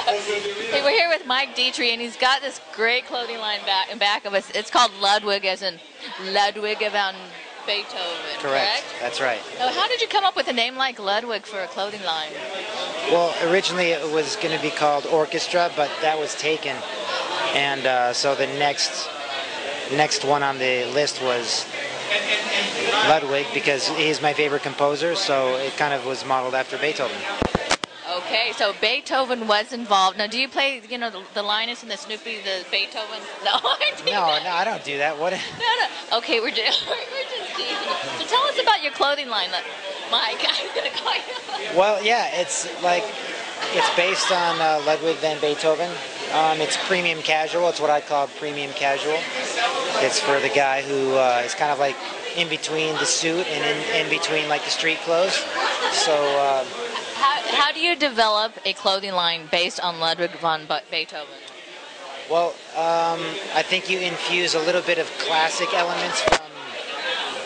Hey, we're here with Mike Dietrich, and he's got this great clothing line in back of us. It's called Ludwig, as in Ludwig van Beethoven, correct? That's right. Now, how did you come up with a name like Ludwig for a clothing line? Well, originally it was going to be called Orchestra, but that was taken. And so the next one on the list was Ludwig, because he's my favorite composer, so it kind of was modeled after Beethoven. Okay, so Beethoven was involved. Now, do you play, the Linus and the Snoopy, the Beethoven? No, I don't do that. What? No. Okay, we're just teasing. So tell us about your clothing line, Mike. I'm gonna call you. Well, yeah, it's based on Ludwig van Beethoven. It's premium casual. It's what I call premium casual. It's for the guy who is kind of like in between the suit and in between like the street clothes. So. How do you develop a clothing line based on Ludwig van Beethoven? Well, I think you infuse a little bit of classic elements from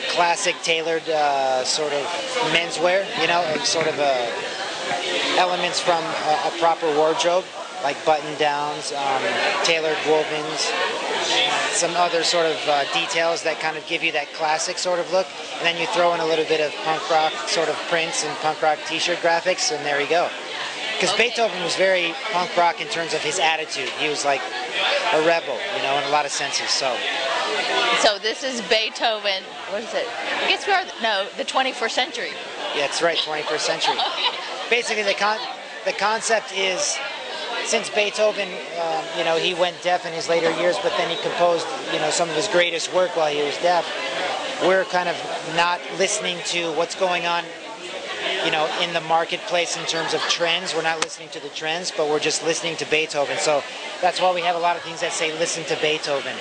classic tailored sort of menswear, and sort of elements from a proper wardrobe, like button-downs, tailored wovens, some other sort of details that kind of give you that classic sort of look, and then you throw in a little bit of punk rock sort of prints and punk rock t-shirt graphics, and there you go. Because Beethoven was very punk rock in terms of his attitude. He was like a rebel, in a lot of senses. So this is Beethoven. What is it? I guess the 21st century. Yeah, that's right, 21st century. Basically, the concept is, since Beethoven, he went deaf in his later years, but then he composed, some of his greatest work while he was deaf. We're kind of not listening to what's going on, in the marketplace in terms of trends. We're not listening to the trends, but we're just listening to Beethoven. So that's why we have a lot of things that say, listen to Beethoven.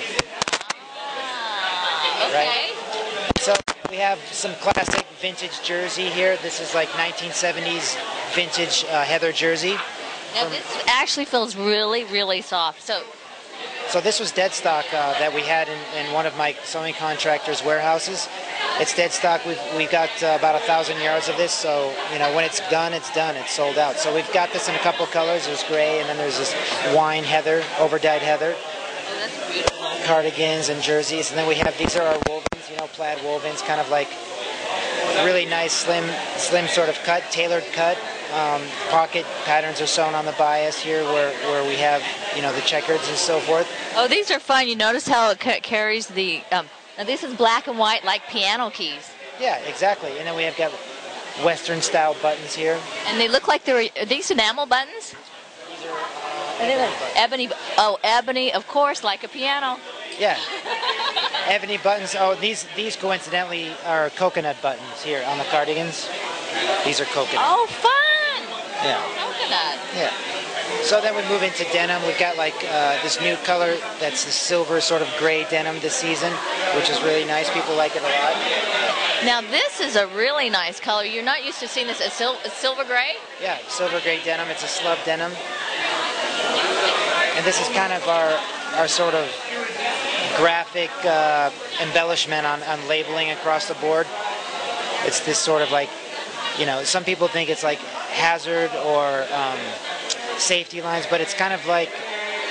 Okay. Right? So we have some classic vintage jersey here. This is like 1970s vintage heather jersey. Now this actually feels really, really soft. So this was dead stock that we had in one of my sewing contractors' warehouses. It's dead stock. We've got about 1,000 yards of this. So when it's done, it's done. It's sold out. So we've got this in a couple of colors. There's gray, and then there's this wine heather, overdyed heather. Oh, that's beautiful. Cardigans and jerseys, and then we have, these are our wovens, plaid wovens, kind of like really nice slim sort of cut, tailored cut. Pocket patterns are sewn on the bias here where we have, the checkers and so forth. Oh, these are fun. You notice how it carries the, now this is black and white like piano keys. Yeah, exactly. And then we have got Western style buttons here. And they look like are these enamel buttons? These are ebony. Oh, ebony, of course, like a piano. Yeah. Ebony buttons. Oh, these coincidentally are coconut buttons here on the cardigans. These are coconut. Oh, fun! Yeah. Coconut. Yeah. So then we move into denim. We've got like this new color that's the silver sort of gray denim this season, which is really nice. People like it a lot. Now this is a really nice color. You're not used to seeing this. It's silver gray? Yeah, silver gray denim. It's a slub denim. And this is kind of our sort of graphic embellishment on labeling across the board. It's this sort of like, some people think it's like hazard or safety lines, but it's kind of like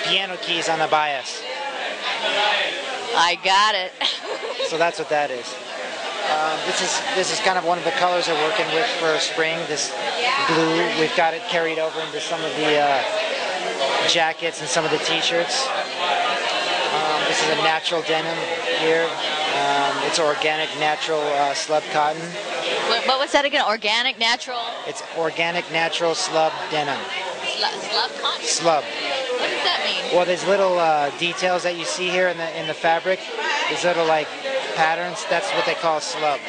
piano keys on the bias. I got it. So that's what that is. This is kind of one of the colors we're working with for spring. This blue, we've got it carried over into some of the jackets and some of the t-shirts. This is a natural denim here. It's organic, natural slub cotton. What was that again? Organic, natural? It's organic, natural slub denim. Slub cotton? Slub. What does that mean? Well, there's little details that you see here in the fabric. These little like patterns. That's what they call slub.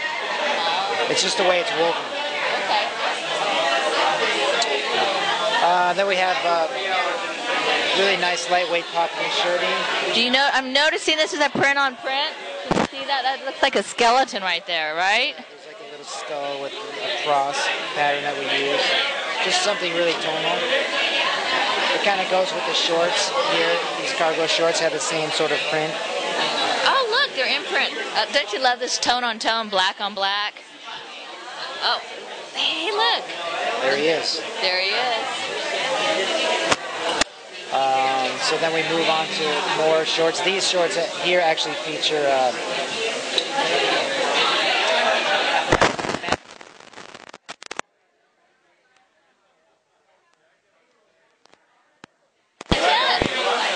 It's just the way it's woven. Okay. Then we have really nice lightweight poplin shirting. Do you know? I'm noticing this is a print on print. Can you see that? That looks like a skeleton right there, right? There's like a little skull with a cross pattern that we use. Just something really tonal. It kind of goes with the shorts here. These cargo shorts have the same sort of print. Oh, look, they're in print. Don't you love this tone on tone, black on black? Oh, hey, look. There he is. There he is. So then we move on to more shorts. These shorts here actually feature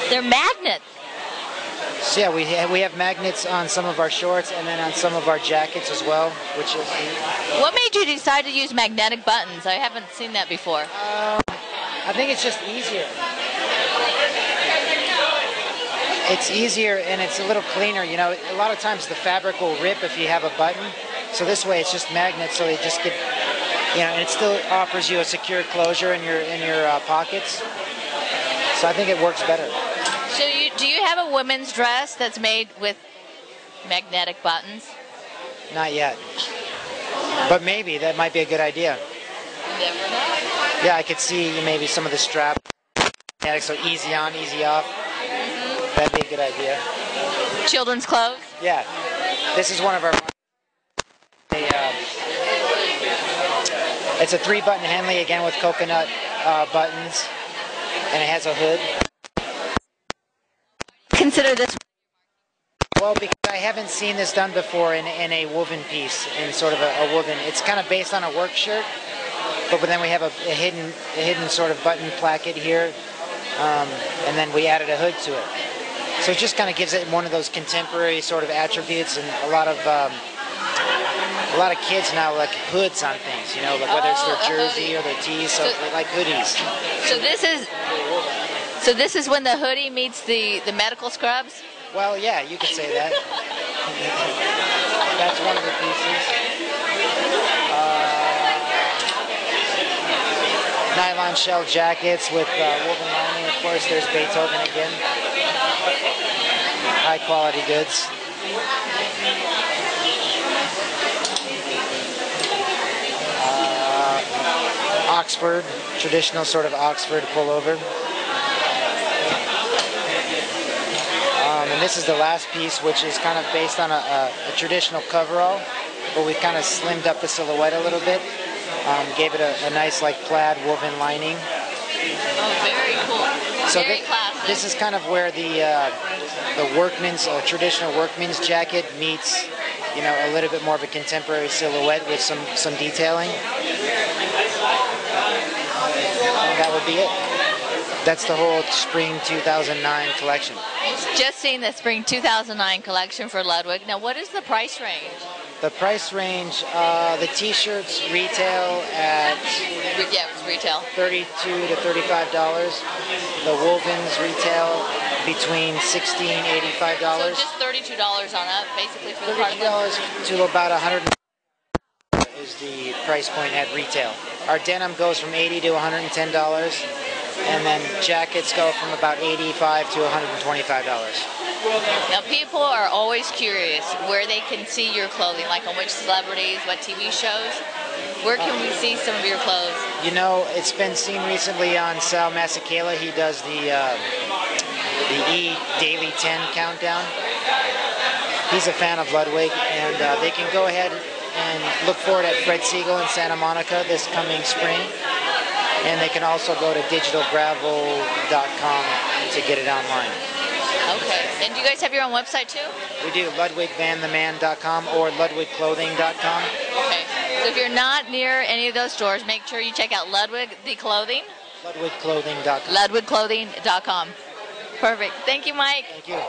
They're magnets. so yeah, we have magnets on some of our shorts and then on some of our jackets as well, which is What made you decide to use magnetic buttons? I haven't seen that before. I think it's just easier. It's easier and it's a little cleaner. You know, a lot of times the fabric will rip if you have a button. So this way it's just magnets, so they just get, you know, and it still offers you a secure closure in your pockets. So I think it works better. So do you have a women's dress that's made with magnetic buttons? Not yet. But maybe that might be a good idea. You never know. Yeah, I could see maybe some of the strap. Yeah, so easy on, easy off. That'd be a good idea. Children's clothes? Yeah. This is one of our... It's a 3-button Henley, again with coconut buttons. And it has a hood. Consider this. Well, because I haven't seen this done before in a woven piece, in sort of a woven. It's kind of based on a work shirt, but then we have a hidden sort of button placket here, and then we added a hood to it. So it just kind of gives it one of those contemporary sort of attributes, and a lot of kids now like hoods on things, you know, like whether it's their jersey or their tees, so they like hoodies. So this is when the hoodie meets the medical scrubs? Well, yeah, you could say that. That's one of the pieces. Nylon shell jackets with woven lining. Of course, there's Beethoven again. High quality goods. Oxford, traditional sort of Oxford pullover. And this is the last piece, which is kind of based on a traditional coverall, but we've kind of slimmed up the silhouette a little bit. Gave it a nice like plaid woven lining. Oh, very cool. So Very classic. this is kind of where the workman's, traditional workman's jacket meets, you know, a little bit more of a contemporary silhouette with some detailing. And that would be it. That's the whole spring 2009 collection. Just seen the spring 2009 collection for Ludwig. Now, what is the price range? The price range, the t-shirts retail at Yeah, it's retail. $32 to $35. The wovens retail between $60 and $85. So just $32 on up, basically, for the part of them. $32 to about $100 is the price point at retail. Our denim goes from $80 to $110, and then jackets go from about $85 to $125. Now, people are always curious where they can see your clothing, like on which celebrities, what TV shows. Where can we see some of your clothes? You know, it's been seen recently on Sal Masekela. He does the E Daily 10 countdown. He's a fan of Ludwig, and they can go ahead and look for it at Fred Siegel in Santa Monica this coming spring. And they can also go to digitalgravel.com to get it online. Okay. And do you guys have your own website too? We do, ludwigvantheman.com or ludwigclothing.com. Okay. So if you're not near any of those stores, make sure you check out Ludwig the Clothing. ludwigclothing.com. ludwigclothing.com. Perfect. Thank you, Mike. Thank you.